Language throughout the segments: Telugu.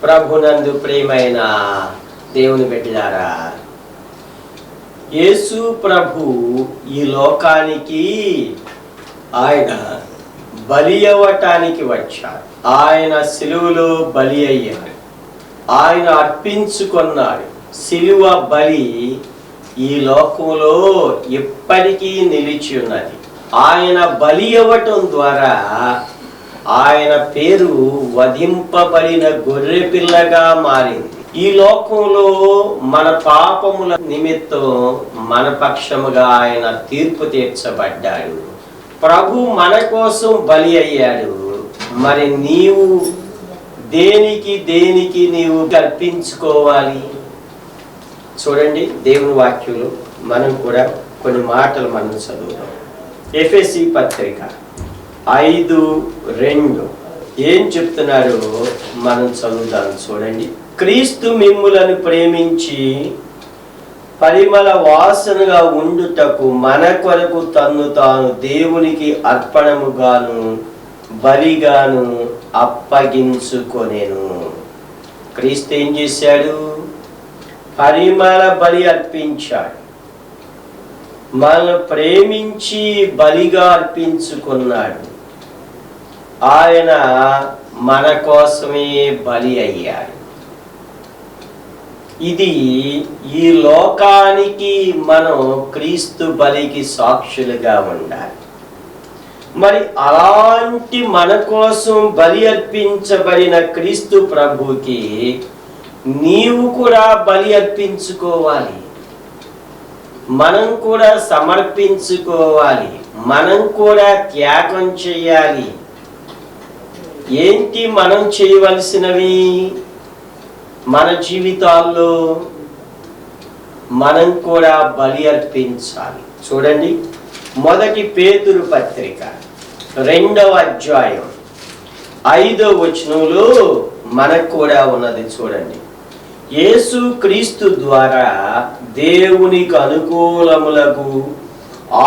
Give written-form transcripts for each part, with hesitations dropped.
ప్రభునందు ప్రియమైన దేవుని బిడ్డలారా, యేసు ప్రభు ఈ లోకానికి ఆయన బలి అవ్వటానికి వచ్చాడు. ఆయన సిలువలో బలి అయ్యాడు. ఆయన అర్పించుకున్నాడు. సిలువ బలి ఈ లోకంలో ఎప్పటికీ నిలిచి ఉన్నది. ఆయన బలి అవ్వటం ద్వారా ఆయన పేరు వధింపబడిన గొర్రె పిల్లగా మారింది. ఈ లోకంలో మన పాపముల నిమిత్తం మన పక్షముగా ఆయన తీర్పు తీర్చబడ్డాడు. ప్రభు మన కోసం బలి అయ్యాడు. మరి నీవు దేనికి నీవు కల్పించుకోవాలి? చూడండి, దేవుని వాక్యంలో మనం కూడా కొన్ని మాటలు మనం చదువుతాం. ఎఫెసీ పత్రిక 5:2 ఏం చెప్తున్నాడో మనం చదువుదాం. చూడండి, క్రీస్తు మిమ్ములను ప్రేమించి పరిమళ వాసనగా ఉండుటకు మన కొరకు తన్ను తాను దేవునికి అర్పణముగాను బలిగాను అప్పగించుకొనెను. క్రీస్తు ఏం చేశాడు? పరిమళ బలి అర్పించాడు. మనల్ని ప్రేమించి బలిగా అర్పించుకున్నాడు. ఆయన మన కోసమే బలి అయ్యాడు. ఇది ఈ లోకానికి మనం క్రీస్తు బలికి సాక్షులుగా ఉండాలి. మరి అలాంటి మన కోసం బలి అర్పించబడిన క్రీస్తు ప్రభుకి నీవు కూడా బలి అర్పించుకోవాలి. మనం కూడా సమర్పించుకోవాలి. మనం కూడా త్యాగం చేయాలి. ఏంటి మనం చేయవలసినవి? మన జీవితాల్లో మనం కూడా బలి అర్పించాలి. చూడండి, 1 పేతురు పత్రిక 2వ అధ్యాయం 5వ వచనంలో మనకు కూడా ఉన్నది. చూడండి, యేసు క్రీస్తు ద్వారా దేవునికి అనుకూలములకు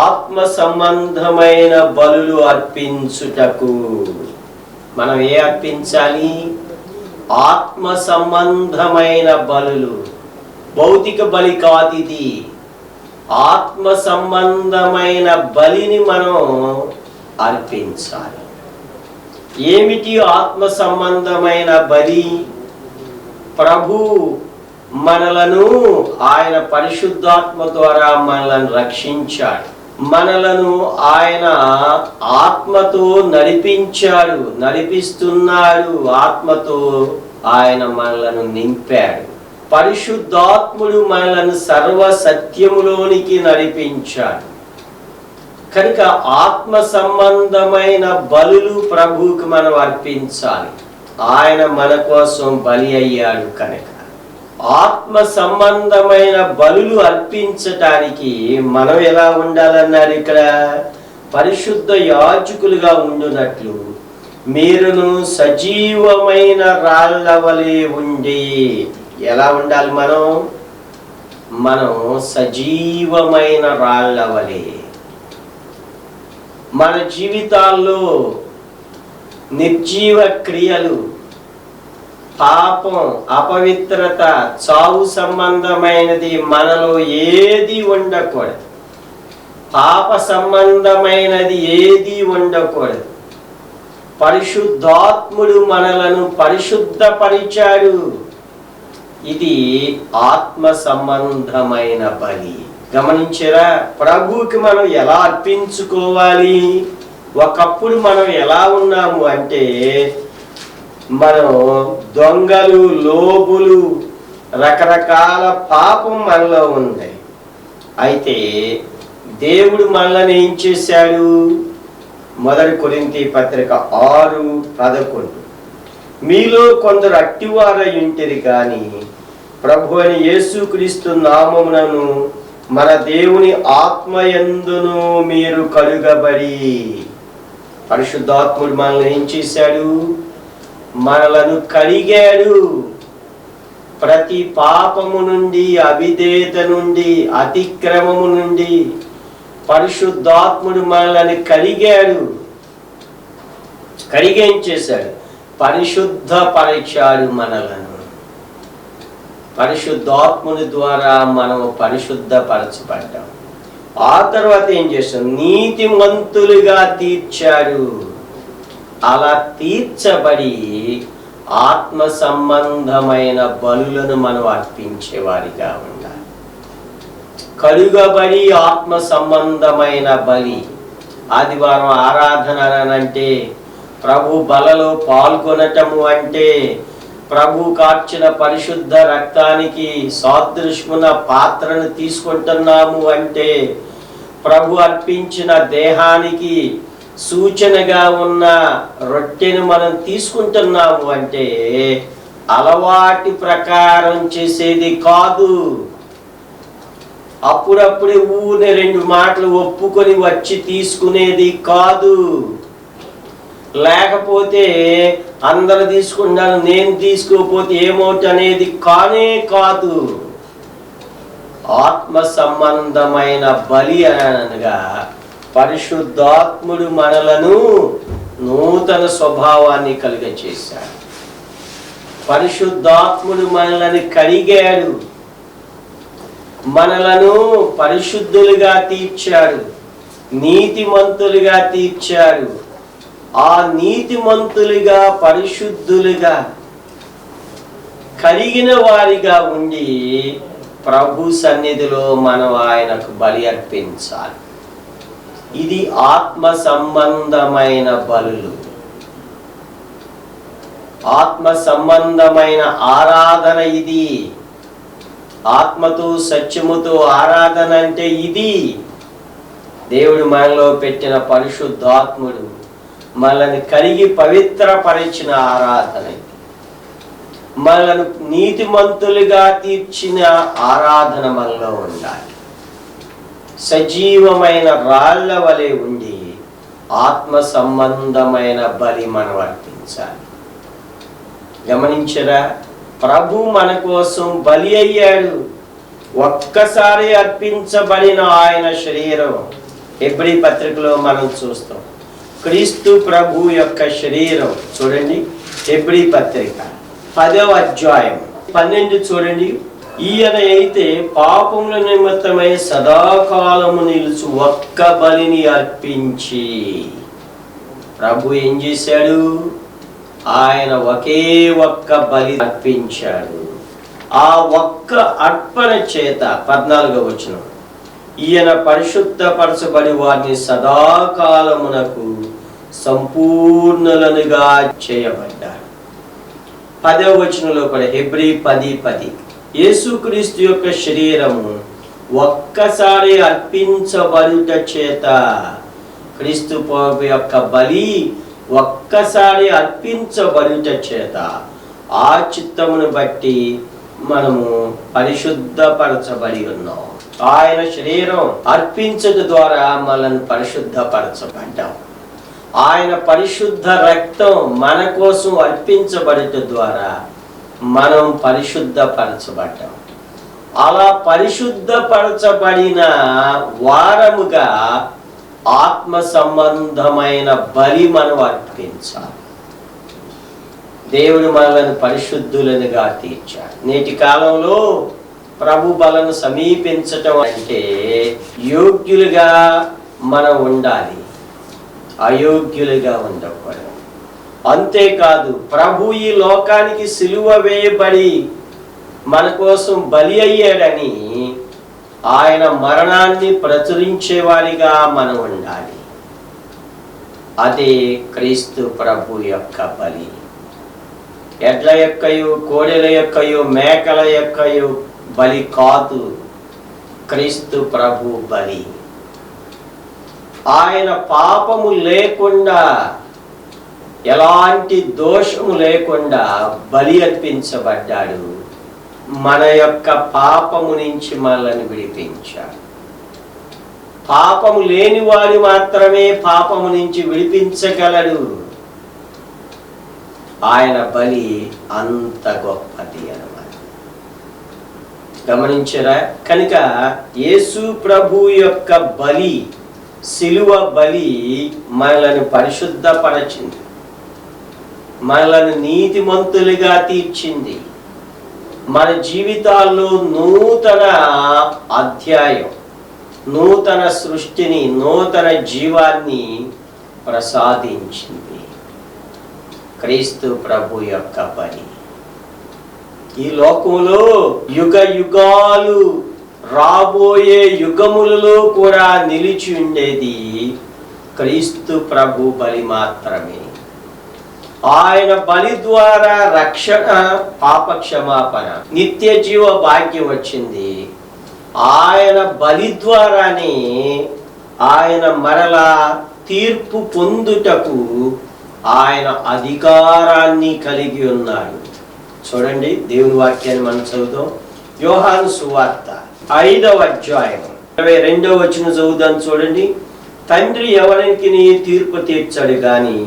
ఆత్మ సంబంధమైన బలులు అర్పించుటకు. మనం ఏ అర్పించాలి? ఆత్మ సంబంధమైన బలులు. భౌతిక బలి కాదు ఇది. ఆత్మ సంబంధమైన బలిని మనం అర్పించాలి. ఏమిటి ఆత్మ సంబంధమైన బలి? ప్రభు మనలను ఆయన పరిశుద్ధాత్మ ద్వారా మనలను రక్షించాడు. మనలను ఆయన ఆత్మతో నడిపించాడు, నడిపిస్తున్నాడు. ఆత్మతో ఆయన మనలను నింపాడు. పరిశుద్ధాత్ముడు మనలను సర్వ సత్యములోనికి నడిపించాడు. కనుక ఆత్మ సంబంధమైన బలులు ప్రభువుకి మనం అర్పించాలి. ఆయన మన కోసం బలి అయ్యాడు కనుక ఆత్మ సంబంధమైన బలులు అర్పించటానికి మనం ఎలా ఉండాలన్నారు? ఇక్కడ పరిశుద్ధ యాజకులుగా ఉండునట్లు మీరును సజీవమైన రాళ్ల వలె ఉండి. ఎలా ఉండాలి? మనం సజీవమైన రాళ్ల వలె. మన జీవితాల్లో నిర్జీవ క్రియలు, పాపం, అపవిత్రత, చావు సంబంధమైనది మనలో ఏది ఉండకూడదు. పాప సంబంధమైనది ఏది ఉండకూడదు. పరిశుద్ధాత్ముడు మనలను పరిశుద్ధపరిచాడు. ఇది ఆత్మ సంబంధమైన బలి. గమనించారా? ప్రభువుకి మనం ఎలా అర్పించుకోవాలి? ఒకప్పుడు మనం ఎలా ఉన్నాము అంటే, మనం దొంగలు, లోబులు, రకరకాల పాపం మనలో ఉంది. అయితే దేవుడు మనల్ని ఏం చేశాడు? 1 కొరింథీ పత్రిక 6:11 మీలో కొందరు అట్టివారై ఉంటిరి కానీ ప్రభు అని యేసుక్రీస్తు నామమునను మన దేవుని ఆత్మయందును మీరు కలుగబడి. పరిశుద్ధాత్ముడు మనల్ని ఏం చేశాడు? మనలను కడిగాడు. ప్రతి పాపము నుండి, అవిధేయత నుండి, అతిక్రమము నుండి పరిశుద్ధాత్ముడు మనల్ని కడిగాడు. కడిగేం చేశాడు? పరిశుద్ధపరిచాడు మనలను. పరిశుద్ధాత్ముని ద్వారా మనం పరిశుద్ధపరచబడ్డాం. ఆ తర్వాత ఏం చేస్తాం? నీతిమంతులుగా తీర్చాడు. అలా తీర్చబడి ఆత్మ సంబంధమైన బలులను మనం అర్పించేవారిగా ఉండాలి. కడుగబడి ఆత్మ సంబంధమైన బలి. ఆదివారం ఆరాధన అంటే ప్రభు బలలో పాల్గొనటము అంటే ప్రభు కార్చిన పరిశుద్ధ రక్తానికి సాదృశ్యమున పాత్రను తీసుకుంటున్నాము అంటే ప్రభు అర్పించిన దేహానికి సూచనగా ఉన్న రొట్టెను మనం తీసుకుంటున్నాము అంటే అలవాటి ప్రకారం చేసేది కాదు. అప్పుడప్పుడే ఊనే 2 మాటలు ఒప్పుకొని వచ్చి తీసుకునేది కాదు. లేకపోతే అందరు తీసుకుంటాను నేను తీసుకోకపోతే ఏమవుతుంది అనేది కానే కాదు. ఆత్మ సంబంధమైన బలి అనగా పరిశుద్ధాత్ముడు మనలను నూతన స్వభావాన్ని కలుగచేశాడు. పరిశుద్ధాత్ముడు మనల్ని కడిగాడు, మనలను పరిశుద్ధులుగా తీర్చాడు, నీతిమంతులుగా తీర్చాడు. ఆ నీతిమంతులుగా పరిశుద్ధులుగా కడిగిన వారిగా ఉండి ప్రభు సన్నిధిలో మనం ఆయనకు బలి అర్పించాలి. ఇది ఆత్మ సంబంధమైన బలులు, ఆత్మ సంబంధమైన ఆరాధన. ఇది ఆత్మతో సత్యముతో ఆరాధన అంటే ఇది. దేవుడు మనలో పెట్టిన పరిశుద్ధాత్ముడు మనల్ని కడిగి పవిత్రపరిచిన ఆరాధన, మనల్ని నీతిమంతులుగా తీర్చిన ఆరాధన మనలో ఉండాలి. సజీవమైన రాళ్ల వలె ఉండి ఆత్మ సంబంధమైన బలి మనం అర్పించాలి. గమనించరా? ప్రభు మన కోసం బలి అయ్యాడు. ఒక్కసారి అర్పించబడిన ఆయన శరీరం హెబ్రీ పత్రికలో మనం చూస్తాం. క్రీస్తు ప్రభు యొక్క శరీరం చూడండి, హెబ్రీ పత్రిక 10వ అధ్యాయం 12 చూడండి. ఈయన అయితే పాపముల నిమిత్తమై సదాకాలము నిలుచు ఒక్క బలిని అర్పించి. ప్రభు ఏం చేశాడు? ఆయన ఒకే ఒక్క బలి అర్పించాడు. ఆ ఒక్క అర్పణ చేత 14వ వచనం, ఈయన పరిశుద్ధపరచబడి వారిని సదాకాలమునకు సంపూర్ణులనుగా చేయబడ్డారు. 10వ వచనంలో కూడా హెబ్రీ 10:10 యేసుక్రీస్తు యొక్క శరీరము ఒక్కసారి అర్పించబడుట చేత, క్రీస్తు ప్రభు యొక్క బలి ఒక్కసారి అర్పించబడుట చేత ఆ చిత్తమును బట్టి మనము పరిశుద్ధపరచబడి ఉన్నాం. ఆయన శరీరం అర్పించడం ద్వారా మనల్ని పరిశుద్ధపరచబడ్డాం. ఆయన పరిశుద్ధ రక్తం మన కోసం అర్పించబడటం ద్వారా మనం పరిశుద్ధపరచబడ్డాం. అలా పరిశుద్ధపరచబడిన వారముగా ఆత్మ సంబంధమైన బలి మనం అర్పించాలి. దేవుడు మనల్ని పరిశుద్ధులనుగా తీర్చాడు. నేటి కాలంలో ప్రభు బలను సమీపించటం అంటే యోగ్యులుగా మనం ఉండాలి, అయోగ్యులుగా ఉండకూడదు. అంతేకాదు, ప్రభు ఈ లోకానికి సిలువ వేయబడి మన కోసం బలి అయ్యాడని ఆయన మరణాన్ని ప్రచురించేవారిగా మనం ఉండాలి. అదే క్రీస్తు ప్రభు యొక్క బలి. ఎడ్ల యొక్కయు, కోడెల యొక్కయు, మేకల యొక్కయు బలి కాదు, క్రీస్తు ప్రభు బలి. ఆయన పాపము లేకుండా, ఎలాంటి దోషము లేకుండా బలి అర్పించబడ్డాడు. మన యొక్క పాపము నుంచి మనల్ని విడిపించాడు. పాపము లేని వాడు మాత్రమే పాపము నుంచి విడిపించగలడు. ఆయన బలి అంత గొప్పది అన్నమాట. గమనించరా? కనుక యేసు ప్రభు యొక్క బలి, సిలువ బలి మనల్ని పరిశుద్ధపరచింది. మనలను నీతిమంతులుగా తీర్చింది. మన జీవితాల్లో నూతన అధ్యాయం, నూతన సృష్టిని, నూతన జీవాన్ని ప్రసాదించింది క్రీస్తు ప్రభు యొక్క పని. ఈ లోకంలో యుగ యుగాలు, రాబోయే యుగములలో కూడా నిలిచి ఉండేది క్రీస్తు ప్రభు బలి మాత్రమే. ఆయన బలి ద్వారా రక్షణ, పాప క్షమాపణ, నిత్య జీవ భాగ్యం వచ్చింది. ఆయన బలి ద్వారానే ఆయన మరలా తీర్పు పొందుటకు ఆయన అధికారాన్ని కలిగి ఉన్నాడు. చూడండి, దేవుని వాక్యాన్ని మనం చదువుతాం. యోహాను సువార్త 5వ అధ్యాయం 22వ వచనం చదువుదాం. చూడండి, తండ్రి ఎవరికి తీర్పు తీర్చాడు గాని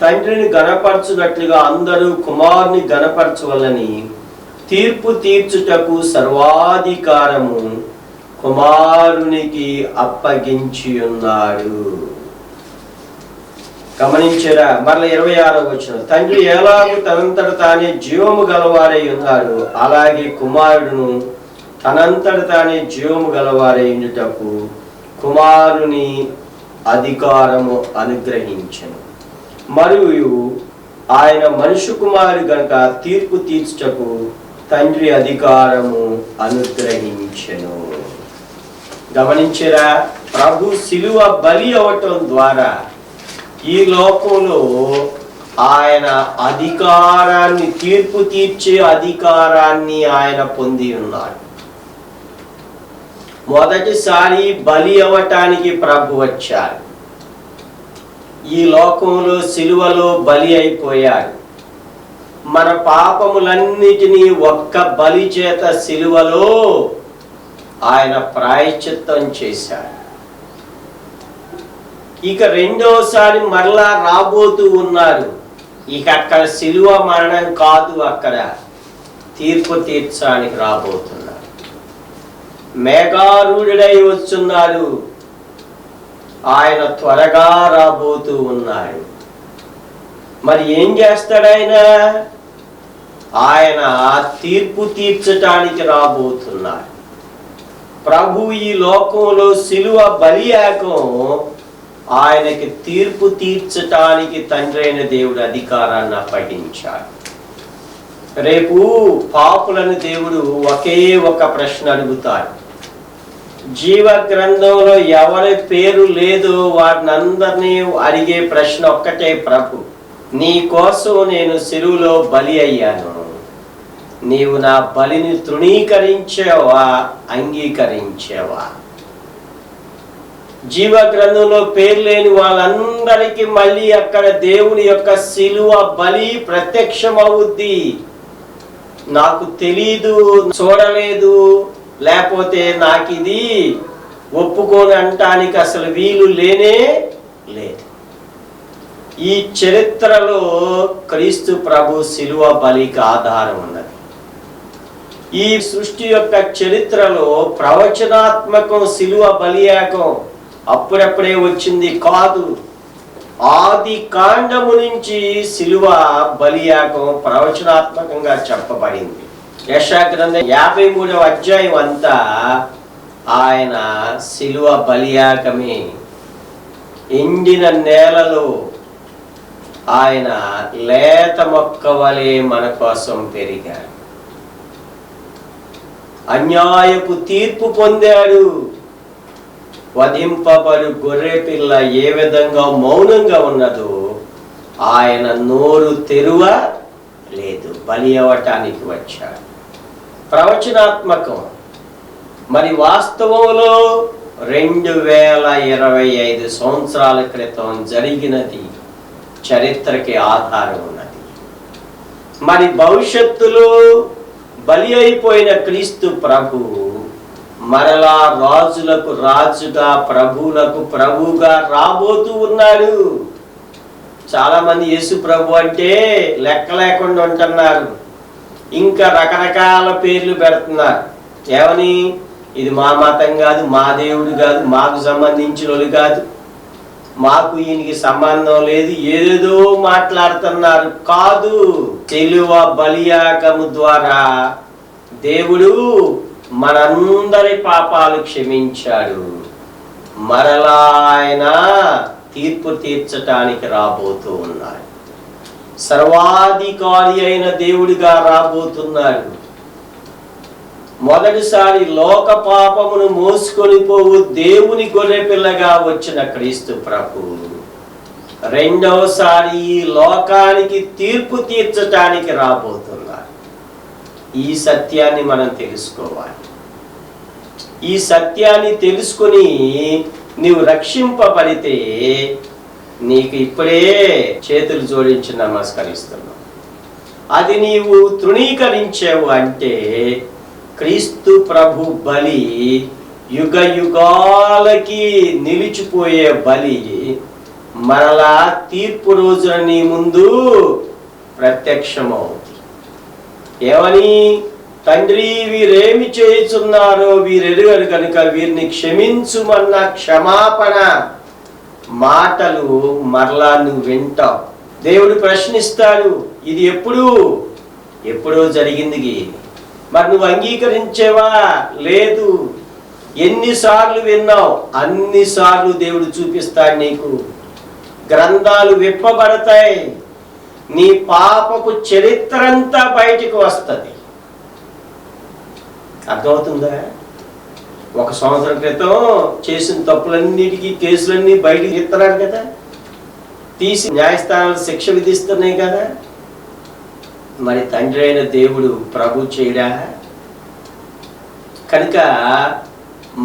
తండ్రిని గణపరచునట్లుగా అందరూ కుమారుని గణపరచవలని తీర్పు తీర్చుటకు సర్వాధికారము కుమారునికి అప్పగించి ఉన్నాడు. గమనించరా? మరల 26వ వచనం, తండ్రి ఎలాగూ తనంతట తానే జీవము గలవారై ఉన్నాడు, అలాగే కుమారుడును తనంతట తానే జీవము గలవారై ఉండుటకు కుమారుని అధికారము అనుగ్రహించెను. మరియు ఆయన మనుష్య కుమారుడు గనుక తీర్పు తీర్చుటకు తండ్రి అధికారము అనుగ్రహించెను. గమనించరా? ప్రభు శిలువ బలి అవటం ద్వారా ఈ లోకంలో ఆయన అధికారాన్ని, తీర్పు తీర్చే అధికారాన్ని ఆయన పొంది ఉన్నాడు. మొదటిసారి బలి అవ్వటానికి ప్రభు వచ్చాడు. ఈ లోకంలో సిలువలో బలి అయిపోయాడు. మన పాపములన్నిటినీ ఒక్క బలి చేత సిలువలో ఆయన ప్రాయశ్చిత్తం చేశాడు. ఇక రెండోసారి మరలా రాబోతూ ఉన్నారు. ఇక అక్కడ సిలువ మరణం కాదు, అక్కడ తీర్పు తీర్చడానికి రాబోతున్నాడు. మేఘారూఢుడై వస్తున్నాడు. ఆయన త్వరగా రాబోతూ ఉన్నాడు. మరి ఏం చేస్తాడు ఆయన? ఆయన తీర్పు తీర్చటానికి రాబోతున్నాడు. ప్రభు ఈ లోకంలో సిలువ బలియాగం ఆయనకి తీర్పు తీర్చటానికి తండ్రి అయిన దేవుడు అధికారాన్ని అప్పగించాడు. రేపు పాపులను దేవుడు ఒకే ఒక ప్రశ్న అడుగుతాడు. జీవ గ్రంథంలో ఎవరి పేరు లేదో వారిని అందరినీ అడిగే ప్రశ్న ఒక్కటే, ప్రభు నీ కోసం నేను సిలువలో బలి అయ్యాను, నీవు నా బలిని తృణీకరించావా, అంగీకరించావా? జీవ గ్రంథంలో పేరు లేని వాళ్ళందరికీ మళ్ళీ అక్కడ దేవుని యొక్క సిలువ బలి ప్రత్యక్షమవుద్ది. నాకు తెలీదు, చూడలేదు, లేకపోతే నాకు ఇది ఒప్పుకొని అంటానికి అసలు వీలు లేనే లేదు. ఈ చరిత్రలో క్రీస్తు ప్రభు సిలువ బలికి ఆధారం ఉన్నది. ఈ సృష్టి యొక్క చరిత్రలో ప్రవచనాత్మకం సిలువ బలియాగం అప్పుడప్పుడే వచ్చింది కాదు. ఆది కాండము నుంచి సిలువ బలియాగం ప్రవచనాత్మకంగా చెప్పబడింది. యెషయా గ్రంథం 53వ అధ్యాయం అంతా ఆయన సిలువ బలియాగమే. ఎండిన నేలలో ఆయన లేత మొక్క వలె మన కోసం పెరిగాడు. అన్యాయపు తీర్పు పొందాడు. వధింపబడు గొర్రె పిల్ల ఏ విధంగా మౌనంగా ఉన్నదో ఆయన నోరు తెరువ లేదు, బలి అవ్వటానికి వచ్చాడు. ప్రవచనాత్మకం. మరి వాస్తవంలో 2025 సంవత్సరాల క్రితం జరిగినది చరిత్రకి ఆధారం ఉన్నది. మరి భవిష్యత్తులో బలి అయిపోయిన క్రీస్తు ప్రభు మరలా రాజులకు రాజుగా, ప్రభువులకు ప్రభువుగా రాబోతూ ఉన్నాడు. చాలా మంది యేసు ప్రభు అంటే లెక్క లేకుండా ఉంటున్నారు. ఇంకా రకరకాల పేర్లు పెడుతున్నారు. ఏమని? ఇది మా మతం కాదు, మా దేవుడు కాదు, మాకు సంబంధించిన వాళ్ళు కాదు, మాకు ఈయనకి సంబంధం లేదు, ఏదేదో మాట్లాడుతున్నారు. కాదు, సిలువ బలియాగము ద్వారా దేవుడు మనందరి పాపాలు క్షమించాడు. మరలా ఆయన తీర్పు తీర్చటానికి రాబోతూ ఉన్నాడు. సర్వాధికారి అయిన దేవుడిగా రాబోతున్నాడు. మొదటిసారి లోక పాపమును మోసుకొని పోవు దేవుని గొర్రెపిల్లగా వచ్చిన క్రీస్తు ప్రభు రెండవసారి ఈ లోకానికి తీర్పు తీర్చటానికి రాబోతున్నాడు. ఈ సత్యాన్ని మనం తెలుసుకోవాలి. ఈ సత్యాన్ని తెలుసుకొని నీవు రక్షింపబడితే నీకు ఇప్పుడే చేతులు జోడించి నమస్కరిస్తున్నావు. అది నీవు తృణీకరించావు అంటే క్రీస్తు ప్రభు బలి యుగ యుగాలకి నిలిచిపోయే బలి మరలా తీర్పు రోజున నీ ముందు ప్రత్యక్షమవుతుంది. ఏమని? తండ్రి, వీరేమి చేయుచున్నారో వీరెరుగరు కనుక వీరిని క్షమించుమన్న క్షమాపణ మాటలు మరలా నువ్వు వింటావు. దేవుడు ప్రశ్నిస్తాడు, ఇది ఎప్పుడో జరిగింది, మరి నువ్వు అంగీకరించేవా? లేదు. ఎన్నిసార్లు విన్నావు? అన్నిసార్లు దేవుడు చూపిస్తాడు నీకు. గ్రంథాలు విప్పబడతాయి, నీ పాపపు చరిత్రంతా బయటికి వస్తుంది. అర్థమవుతుందా? 1 సంవత్సరం క్రితం చేసిన తప్పులన్నిటికీ కేసులన్నీ బయటికి ఇస్తున్నాడు కదా, తీసి న్యాయస్థానాలు శిక్ష విధిస్తున్నాయి కదా. మరి తండ్రి అయిన దేవుడు ప్రభు చేయడా? కనుక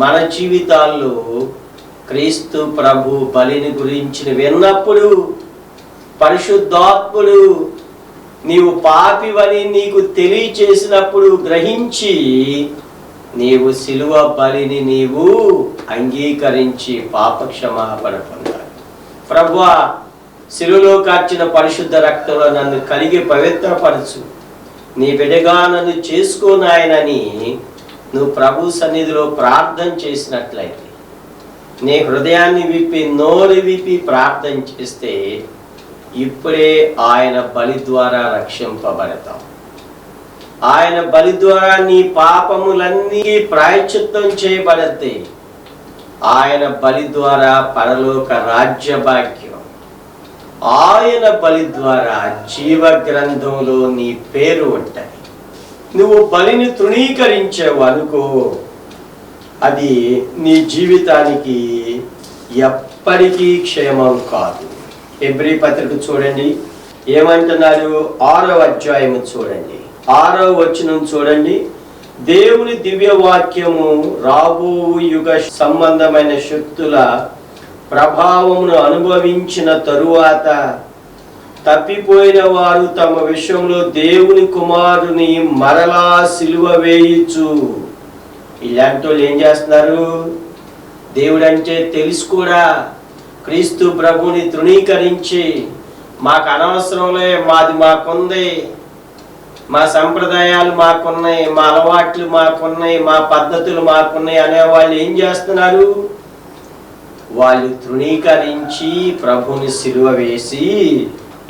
మన జీవితాల్లో క్రీస్తు ప్రభు బలిని గురించి విన్నప్పుడు పరిశుద్ధాత్ముడు నీవు పాపివని నీకు తెలియచేసినప్పుడు గ్రహించి నీవు సిలువ బలిని నీవు అంగీకరించి పాప క్షమాపణ పొందాలి. ప్రభువా, సిలువలో కార్చిన పరిశుద్ధ రక్తంలో నన్ను కలిగి పవిత్రపరచు, నీ బిడ్డగా నన్ను చేసుకోనాయనని నువ్వు ప్రభు సన్నిధిలో ప్రార్థన చేసినట్లయితే, నీ హృదయాన్ని విప్పి నోరు విప్పి ప్రార్థన చేస్తే ఇప్పుడే ఆయన బలి ద్వారా రక్షింపబడతాం. ఆయన బలి ద్వారా నీ పాపములన్నీ ప్రాయశ్చిత్తం చేయబడతాయి. ఆయన బలి ద్వారా పరలోక రాజ్య భాగ్యం, ఆయన బలి ద్వారా జీవ గ్రంథంలో నీ పేరు ఉంటుంది. నువ్వు బలిని తృణీకరించావు అనుకో, అది నీ జీవితానికి ఎప్పటికీ క్షేమం కాదు. హెబ్రీ పత్రిక చూడండి, ఏమంటున్నారు? 6వ అధ్యాయము చూడండి, 6వ వచనం చూడండి. దేవుని దివ్య వాక్యము రాబో యుగ సంబంధమైన శక్తుల ప్రభావమును అనుభవించిన తరువాత తప్పిపోయిన వారు తమ విషయంలో దేవుని కుమారుని మరలా సిలువ వేయచ్చు. ఇలాంటి వాళ్ళు ఏం చేస్తున్నారు? దేవుడంటే తెలుసు కూడా క్రీస్తు ప్రభుని తృణీకరించి మాకు అనవసరంలే, మాది మాకుంది, మా సంప్రదాయాలు మాకున్నాయి, మా అలవాట్లు మాకున్నాయి, మా పద్ధతులు మాకున్నాయి అనేవాళ్ళు ఏం చేస్తున్నారు? వాళ్ళు తృణీకరించి ప్రభుని సిలువ వేసి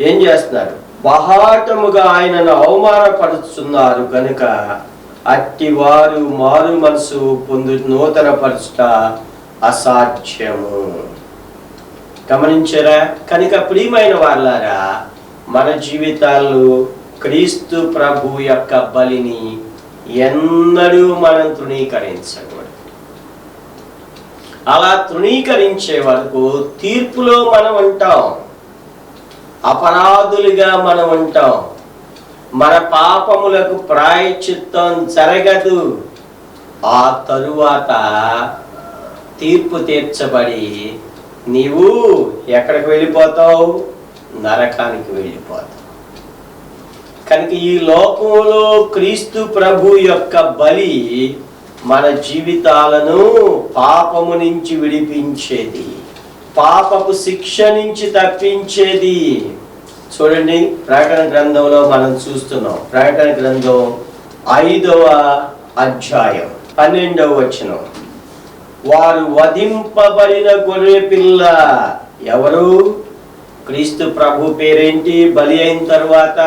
ఏం చేస్తున్నారు? బహాటముగా ఆయనను అవమానపరుచున్నారు. కనుక అట్టివారు మారు మనసు పొందు నూతన పరుచుట అసాధ్యము. గమనించారా? కనుక ప్రియమైన వాళ్ళారా, మన జీవితాల్లో క్రీస్తు ప్రభు యొక్క బలిని ఎన్నడూ మనం తృణీకరించకూడదు. అలా తృణీకరించే వరకు తీర్పులో మనం ఉంటాం, అపరాధులుగా మనం ఉంటాం. మన పాపములకు ప్రాయశ్చిత్తం జరగదు. ఆ తరువాత తీర్పు తీర్చబడి నీవు ఎక్కడికి వెళ్ళిపోతావు? నరకానికి వెళ్ళిపోతావు. కనుక ఈ లోకంలో క్రీస్తు ప్రభు యొక్క బలి మన జీవితాలను పాపము నుంచి విడిపించేది, పాపపు శిక్ష నుంచి తప్పించేది. చూడండి, ప్రకటన గ్రంథంలో మనం చూస్తున్నాం. ప్రకటన గ్రంథం 5వ అధ్యాయం 12వ వచనం. వారు వధింపబడిన గొర్రె పిల్ల ఎవరు? క్రీస్తు ప్రభు పేరేంటి? బలి అయిన తర్వాత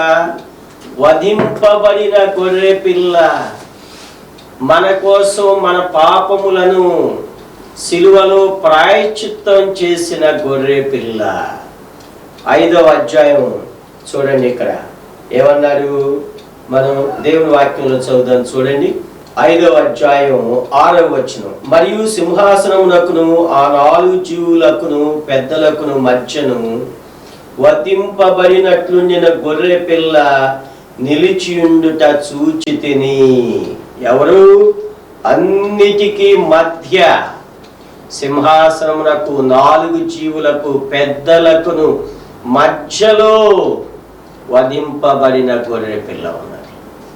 వధింపబడిన గొర్రె పిల్ల, మన కోసం మన పాపములను సిలువలో ప్రాయశ్చిత్తం చేసిన గొర్రె పిల్ల. 5వ అధ్యాయం చూడండి, ఇక్కడ ఏమన్నారు? మనం దేవుని వాక్యంలో చదువుదాం, చూడండి. 5వ అధ్యాయం 6వ వచనం. మరియు సింహాసనమునకును ఆ 4 జీవులకును పెద్దలకును మధ్యను వధింపబడినట్లుండిన గొర్రె పిల్ల నిలిచియుండుట చూచితిని. ఎవరు? అన్నిటికీ మధ్య సింహాసనమునకు 4 జీవులకు పెద్దలకును మధ్యలో వధింపబడిన గొర్రె పిల్ల ఉన్నది.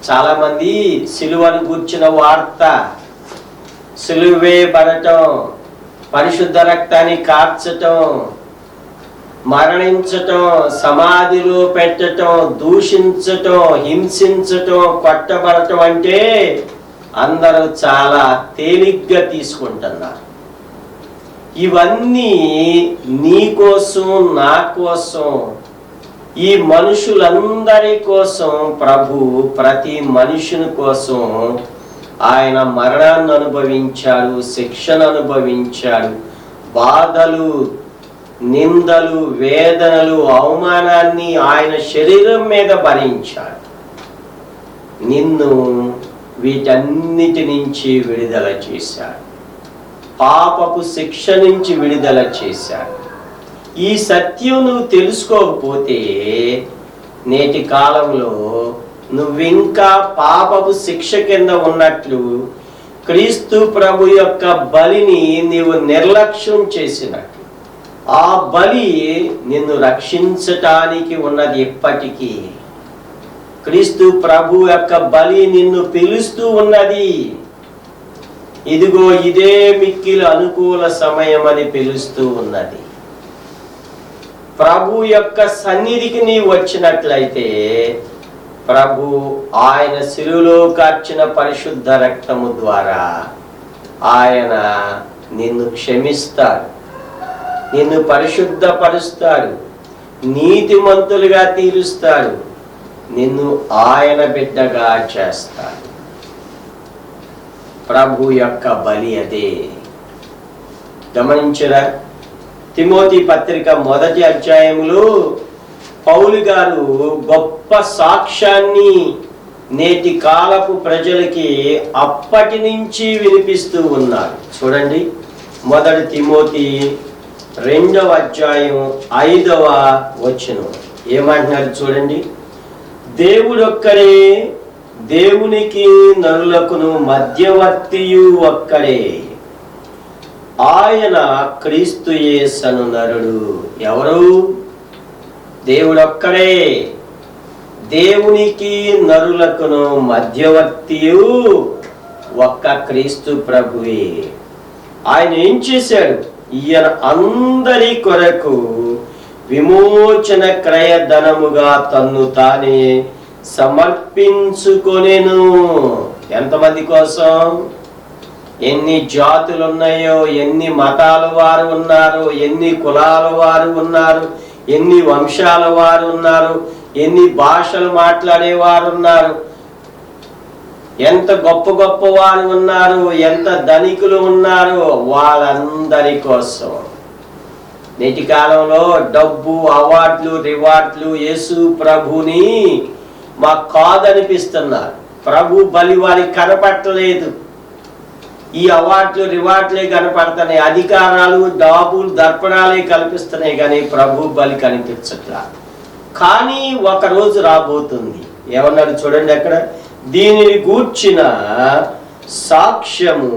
చాలా మంది సిలువను గూర్చిన వార్త, సిలువ వేయబడటం, పరిశుద్ధ రక్తాన్ని కార్చటం, మరణించటం, సమాధిలో పెట్టటం, దూషించటం, హింసించటం, కొట్టబడటం అంటే అందరూ చాలా తేలిగ్గా తీసుకుంటున్నారు. ఇవన్నీ నీ కోసం, నా కోసం, ఈ మనుషులందరి కోసం ప్రభు ప్రతి మనుషుని కోసం ఆయన మరణాన్ని అనుభవించాడు, శిక్షను అనుభవించాడు, బాధలు, నిందలు, వేదనలు, అవమానాన్ని ఆయన శరీరం మీద భరించాడు. నిన్ను వీటన్నిటి నుంచి విడుదల చేశాడు, పాపపు శిక్ష నుంచి విడుదల చేశాడు. ఈ సత్యం నువ్వు తెలుసుకోకపోతే నేటి కాలంలో నువ్వింకా పాపపు శిక్ష కింద ఉన్నట్లు, క్రీస్తు ప్రభు యొక్క బలిని నీవు నిర్లక్ష్యం చేసినట్లు. ఆ బలి నిన్ను రక్షించటానికి ఉన్నది. ఎప్పటికీ క్రీస్తు ప్రభు యొక్క బలి నిన్ను పిలుస్తూ ఉన్నది. ఇదిగో ఇదే మిక్కిలి అనుకూల సమయం అని పిలుస్తూ ఉన్నది. ప్రభు యొక్క సన్నిధికి నీవు వచ్చినట్లయితే ప్రభు ఆయన శిలువలో కార్చిన పరిశుద్ధ రక్తము ద్వారా ఆయన నిన్ను క్షమిస్తాడు, నిన్ను పరిశుద్ధపరుస్తాడు, నీతిమంతులుగా తీరుస్తాడు, నిన్ను ఆయన బిడ్డగా చేస్తాడు. ప్రభు యొక్క బలి అదే. గమనించరా? తిమోతి పత్రిక 1వ అధ్యాయంలో పౌలు గారు గొప్ప సాక్ష్యాన్ని నేటి కాలపు ప్రజలకి అప్పటి నుంచి వినిపిస్తూ ఉన్నారు. చూడండి, 1 తిమోతి 2వ అధ్యాయం 5వ వచనం ఏమంటున్నారు చూడండి. దేవుడొక్కడే, దేవునికి నరులకును మధ్యవర్తియు ఒక్కడే, ఆయన క్రీస్తు యేసను నరుడు. ఎవరు? దేవుడొక్కడే, దేవునికి నరులకును మధ్యవర్తియు ఒక్క క్రీస్తు ప్రభువే. ఆయన ఏం చేశాడు? ఈయన అందరి కొరకు విమోచన క్రయధనముగా తన్ను తానే సమర్పించుకొనెను. ఎంతమంది కోసం? ఎన్ని జాతులు ఉన్నాయో, ఎన్ని మతాల వారు ఉన్నారు, ఎన్ని కులాల వారు ఉన్నారు, ఎన్ని వంశాల వారు ఉన్నారు, ఎన్ని భాషలు మాట్లాడేవారు ఉన్నారు, ఎంత గొప్ప గొప్ప వారు ఉన్నారు, ఎంత ధనికులు ఉన్నారు, వాళ్ళందరి కోసం నేటి కాలంలో డబ్బు, అవార్డులు, రివార్డులు యేసు ప్రభుని మాకు కాదనిపిస్తున్నారు. ప్రభు బలి వారికి కనపట్టలేదు. ఈ అవార్డులు, రివార్డులే కనపడుతున్నాయి, అధికారాలు, డాబులు, దర్పణాలే కల్పిస్తున్నాయి, కానీ ప్రభు బలి కనిపించట్లా. కానీ ఒక రోజు రాబోతుంది. ఏమన్నాడు చూడండి అక్కడ, దీనిని గూర్చిన సాక్ష్యము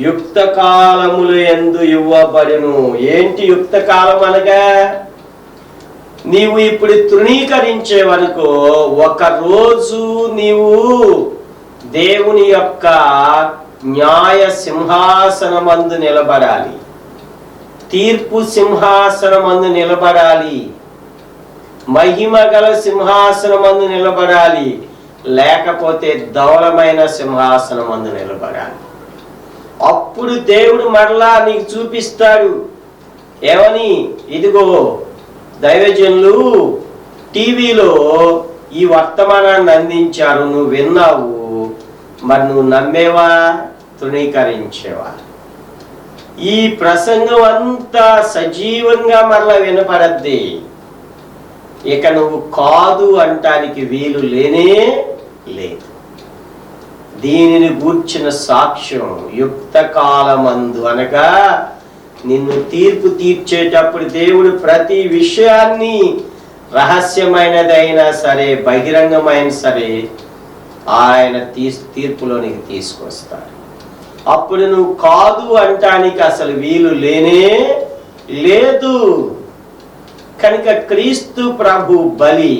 యుక్త కాలములు యందు ఇవ్వబడెను. ఏంటి యుక్త కాలం అనగా? నీవు ఇప్పుడు తృణీకరించేవనుకో, ఒక రోజు నీవు దేవుని యొక్క న్యాయ సింహాసనమందు నిలబడాలి, తీర్పు సింహాసనమందు నిలబడాలి, మహిమ గల సింహాసనమందు నిలబడాలి, లేకపోతే ధవళమైన సింహాసనమందు నిలబడాలి. అప్పుడు దేవుడు మరలా నీకు చూపిస్తాడు, ఏమని? ఇదిగో దైవజనులు టీవీలో ఈ వర్తమానాన్ని అందించారు, నువ్వు విన్నావు, మరి నువ్వు నమ్మేవా, తృణీకరించేవా? ఈ ప్రసంగం అంతా సజీవంగా మరలా వినపడద్ది. ఇక నువ్వు కాదు అంటానికి వీలు లేనే లేదు. దీనిని గూర్చిన సాక్ష్యం యుక్త కాలమందు, అనగా నిన్ను తీర్పు తీర్చేటప్పుడు దేవుడు ప్రతి విషయాన్ని రహస్యమైనదైనా సరే బహిరంగమైన సరే ఆయన తీర్పులోనికి తీసుకొస్తాడు. అప్పుడు నువ్వు కాదు అంటానికి అసలు వీలు లేనే లేదు. కనుక క్రీస్తు ప్రభు బలి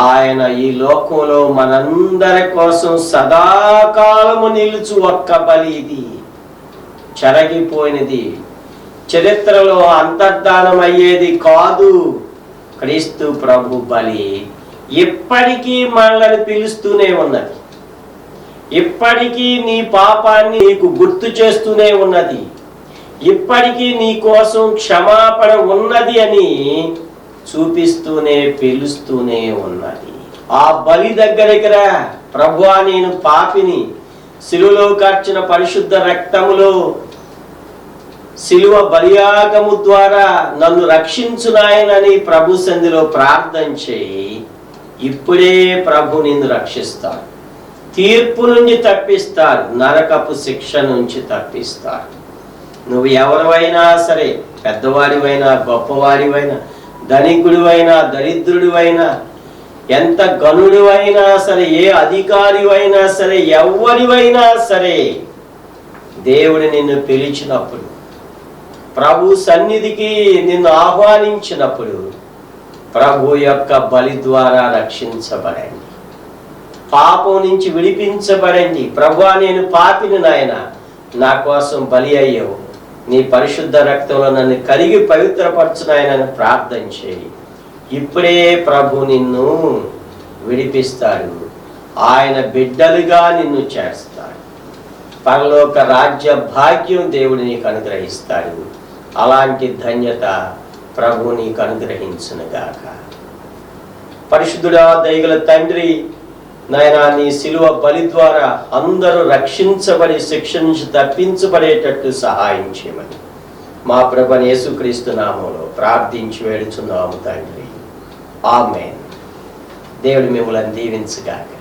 ఆయన ఈ లోకంలో మనందరి కోసం సదాకాలము నిలుచు ఒక్క బలి. ఇది చెరగిపోయినది, చరిత్రలో అంతర్ధానం అయ్యేది కాదు. క్రీస్తు ప్రభు బలి ఇప్పటికీ మనల్ని పిలుస్తూనే ఉన్నది, ఇప్పటికీ నీ పాపాన్ని నీకు గుర్తు చేస్తూనే ఉన్నది, ఇప్పటికీ నీ కోసం క్షమాపణ ఉన్నది అని చూపిస్తూనే పిలుస్తూనే ఉన్నది. ఆ బలి దగ్గరికి రా, ప్రభువా నేను పాపిని, శిలువలో కార్చిన పరిశుద్ధ రక్తములో శిలువ బలియాగము ద్వారా నన్ను రక్షించు నాయనని ప్రభు సన్నిధిలో ప్రార్థన చేయి. ఇప్పుడే ప్రభు నిన్ను రక్షిస్తాడు, తీర్పు నుంచి తప్పిస్తాడు, నరకపు శిక్ష నుంచి తప్పిస్తాడు. నువ్వు ఎవరివైనా సరే, పెద్దవాడివైనా గొప్పవాడివైనా, ధనికుడివైనా దరిద్రుడివైనా, ఎంత గనుడివైనా సరే, ఏ అధికారివైనా సరే, ఎవరివైనా సరే, దేవుడు నిన్ను పిలిచినప్పుడు, ప్రభు సన్నిధికి నిన్ను ఆహ్వానించినప్పుడు ప్రభు యొక్క బలి ద్వారా రక్షించబడండి, పాపం నుంచి విడిపించబడండి. ప్రభువా నేను పాపిని నాయన, నా కోసం బలి అయ్యావు, నీ పరిశుద్ధ రక్తంలో నన్ను కడిగి పవిత్రపరచు నాయనని ప్రార్థన చేయి. ఇప్పుడే ప్రభు నిన్ను విడిపిస్తాడు, ఆయన బిడ్డలుగా నిన్ను చేస్తాడు, పరలోక రాజ్య భాగ్యం దేవుడు నీకు అనుగ్రహిస్తాడు. అలాంటి ధన్యత ప్రభు నీకు అనుగ్రహించునుగాక. పరిశుద్ధుడా దయగల తండ్రి నాయనా, నీ శిలువ బలి ద్వారా అందరూ రక్షించబడి శిక్ష నుంచి తప్పించబడేటట్టు సహాయం చేయమని మా ప్రభువైన యేసుక్రీస్తు నామములో ప్రార్థించి వేడుచున్నాము తండ్రి. ఆమేన్. దేవుడు మిమ్మల్ని దీవించుగాక.